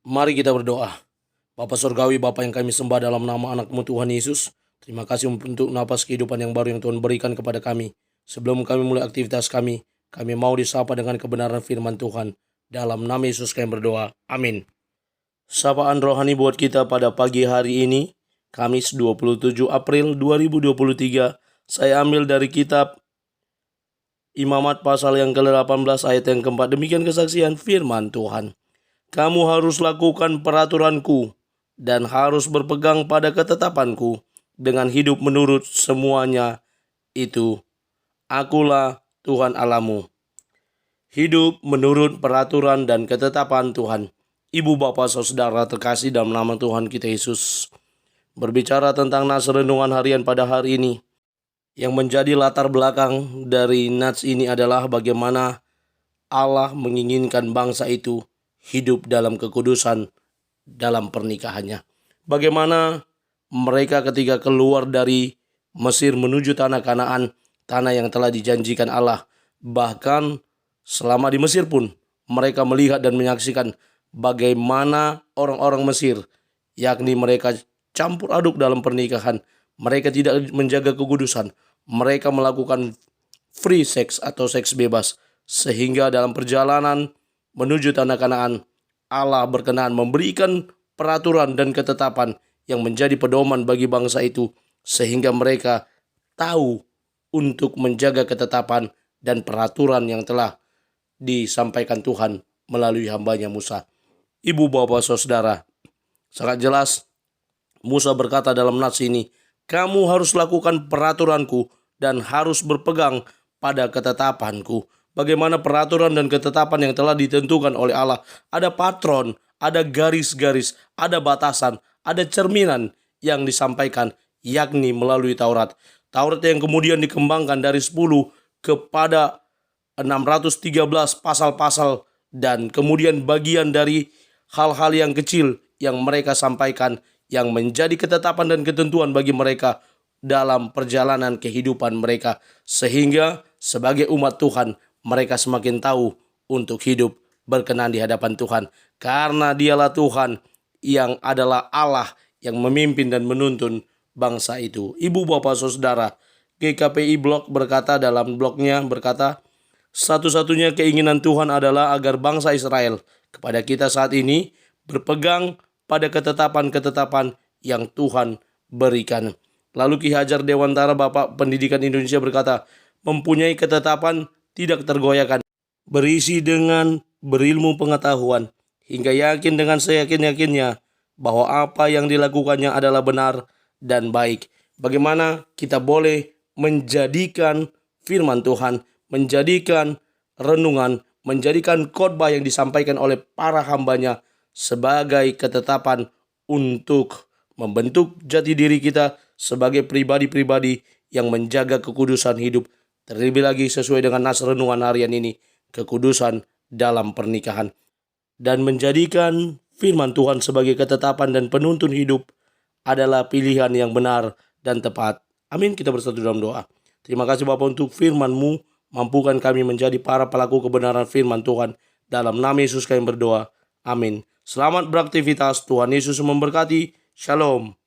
Mari kita berdoa. Bapa Surgawi, Bapa yang kami sembah dalam nama anak-Mu Tuhan Yesus, terima kasih untuk napas kehidupan yang baru yang Tuhan berikan kepada kami. Sebelum kami mulai aktivitas kami mau disapa dengan kebenaran firman Tuhan. Dalam nama Yesus kami berdoa. Amin. Sapaan rohani buat kita pada pagi hari ini, Kamis 27 April 2023. Saya ambil dari kitab Imamat pasal yang ke-18 ayat yang keempat. Demikian kesaksian firman Tuhan. Kamu harus lakukan peraturanku dan harus berpegang pada ketetapanku dengan hidup menurut semuanya itu. Akulah Tuhan Allahmu. Hidup menurut peraturan dan ketetapan Tuhan. Ibu, bapak, saudara terkasih dalam nama Tuhan kita Yesus. Berbicara tentang nats renungan harian pada hari ini. Yang menjadi latar belakang dari nats ini adalah bagaimana Allah menginginkan bangsa itu hidup dalam kekudusan dalam pernikahannya. Bagaimana mereka ketika keluar dari Mesir menuju tanah Kanaan, tanah yang telah dijanjikan Allah. Bahkan selama di Mesir pun mereka melihat dan menyaksikan bagaimana orang-orang Mesir, yakni mereka campur aduk dalam pernikahan. Mereka tidak menjaga kekudusan. Mereka melakukan free sex atau seks bebas. Sehingga dalam perjalanan menuju tanah Kanaan, Allah berkenan memberikan peraturan dan ketetapan yang menjadi pedoman bagi bangsa itu. Sehingga mereka tahu untuk menjaga ketetapan dan peraturan yang telah disampaikan Tuhan melalui hambanya Musa. Ibu, bapak, saudara, sangat jelas Musa berkata dalam nats ini, kamu harus lakukan peraturanku dan harus berpegang pada ketetapanku. Bagaimana peraturan dan ketetapan yang telah ditentukan oleh Allah. Ada patron, ada garis-garis, ada batasan, ada cerminan yang disampaikan, yakni melalui Taurat. Taurat yang kemudian dikembangkan dari 10 kepada 613 pasal-pasal, dan kemudian bagian dari hal-hal yang kecil yang mereka sampaikan yang menjadi ketetapan dan ketentuan bagi mereka dalam perjalanan kehidupan mereka. Sehingga sebagai umat Tuhan, mereka semakin tahu untuk hidup berkenan di hadapan Tuhan. Karena dialah Tuhan yang adalah Allah yang memimpin dan menuntun bangsa itu. Ibu, bapak, saudara, GKPI Blog berkata dalam blognya, berkata, satu-satunya keinginan Tuhan adalah agar bangsa Israel kepada kita saat ini berpegang pada ketetapan-ketetapan yang Tuhan berikan. Lalu Ki Hajar Dewantara, Bapak Pendidikan Indonesia berkata, mempunyai ketetapan tidak tergoyahkan, berisi dengan berilmu pengetahuan, hingga yakin dengan seyakin-yakinnya bahwa apa yang dilakukannya adalah benar dan baik. Bagaimana kita boleh menjadikan firman Tuhan, menjadikan renungan, menjadikan khotbah yang disampaikan oleh para hambanya sebagai ketetapan untuk membentuk jati diri kita sebagai pribadi-pribadi yang menjaga kekudusan hidup. Terlebih lagi sesuai dengan nats renungan harian ini, kekudusan dalam pernikahan. Dan menjadikan firman Tuhan sebagai ketetapan dan penuntun hidup adalah pilihan yang benar dan tepat. Amin. Kita bersatu dalam doa. Terima kasih Bapa untuk firman-Mu. Mampukan kami menjadi para pelaku kebenaran firman Tuhan. Dalam nama Yesus kami berdoa. Amin. Selamat beraktivitas. Tuhan Yesus memberkati. Shalom.